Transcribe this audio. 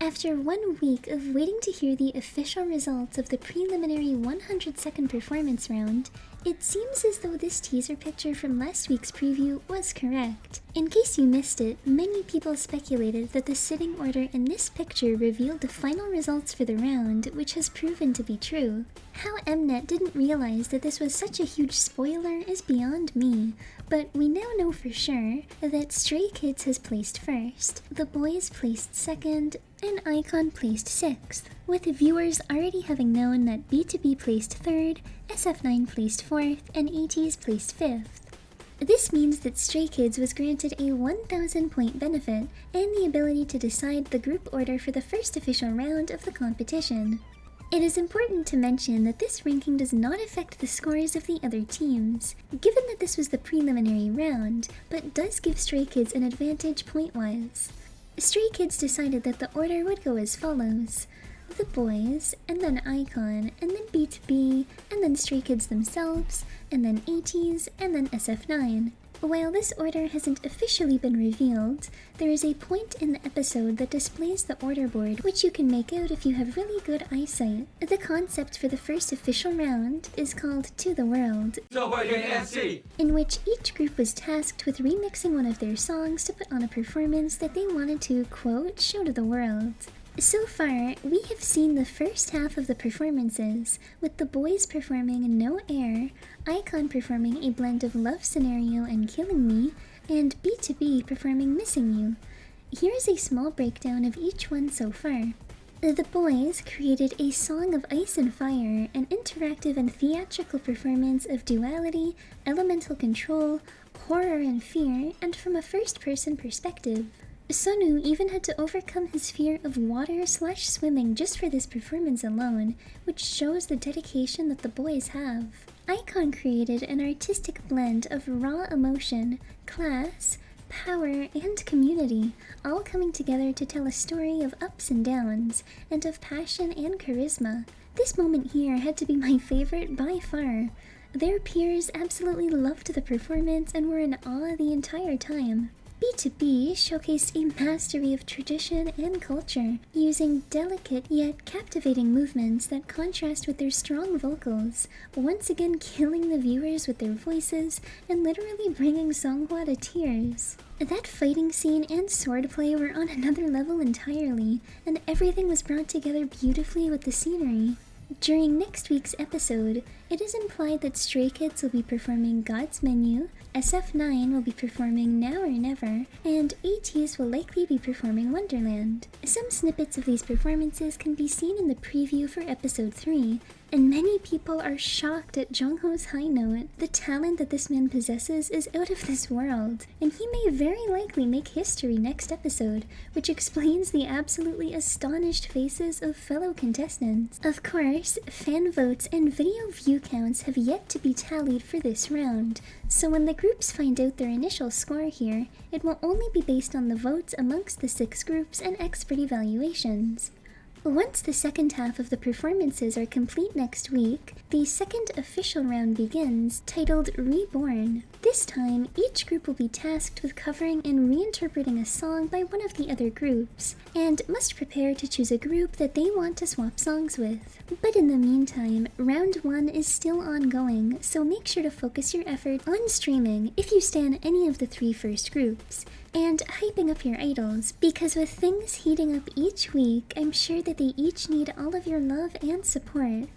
After 1 week of waiting to hear the official results of the preliminary 100-second performance round, it seems as though this teaser picture from last week's preview was correct. In case you missed it, many people speculated that the sitting order in this picture revealed the final results for the round, which has proven to be true. How Mnet didn't realize that this was such a huge spoiler is beyond me, but we now know for sure that Stray Kids has placed first, the boys placed second, and iKon placed 6th, with viewers already having known that BtoB placed 3rd, SF9 placed 4th, and ATEEZ placed 5th. This means that Stray Kids was granted a 1,000 point benefit and the ability to decide the group order for the first official round of the competition. It is important to mention that this ranking does not affect the scores of the other teams, given that this was the preliminary round, but does give Stray Kids an advantage point-wise. Stray Kids decided that the order would go as follows: the boys, and then iKon, and then BtoB, and then Stray Kids themselves, and then ATEEZ, and then SF9. While this order hasn't officially been revealed, there is a point in the episode that displays the order board, which you can make out if you have really good eyesight. The concept for the first official round is called To the World, in which each group was tasked with remixing one of their songs to put on a performance that they wanted to, quote, show to the world. So far, we have seen the first half of the performances, with the boys performing No Air, iKon performing a blend of Love Scenario and Killing Me, and BtoB performing Missing You. Here is a small breakdown of each one so far. The boys created a Song of Ice and Fire, an interactive and theatrical performance of duality, elemental control, horror and fear, and from a first-person perspective. Sonu even had to overcome his fear of water/swimming just for this performance alone, which shows the dedication that the boys have. iKon created an artistic blend of raw emotion, class, power, and community, all coming together to tell a story of ups and downs, and of passion and charisma. This moment here had to be my favorite by far. Their peers absolutely loved the performance and were in awe the entire time. BtoB showcased a mastery of tradition and culture, using delicate yet captivating movements that contrast with their strong vocals, once again killing the viewers with their voices and literally bringing Songhwa to tears. That fighting scene and swordplay were on another level entirely, and everything was brought together beautifully with the scenery. During next week's episode, it is implied that Stray Kids will be performing God's Menu, SF9 will be performing Now or Never, and ATEEZ will likely be performing Wonderland. Some snippets of these performances can be seen in the preview for episode 3, and many people are shocked at Jongho's high note. The talent that this man possesses is out of this world, and he may very likely make history next episode, which explains the absolutely astonished faces of fellow contestants. Of course, fan votes and video view counts have yet to be tallied for this round, so when the groups find out their initial score here, it will only be based on the votes amongst the 6 groups and expert evaluations. Once the second half of the performances are complete next week, the second official round begins, titled Reborn. This time, each group will be tasked with covering and reinterpreting a song by one of the other groups, and must prepare to choose a group that they want to swap songs with. But in the meantime, round 1 is still ongoing, so make sure to focus your effort on streaming if you stan any of the 3 first groups, and hyping up your idols, because with things heating up each week, I'm sure that they each need all of your love and support.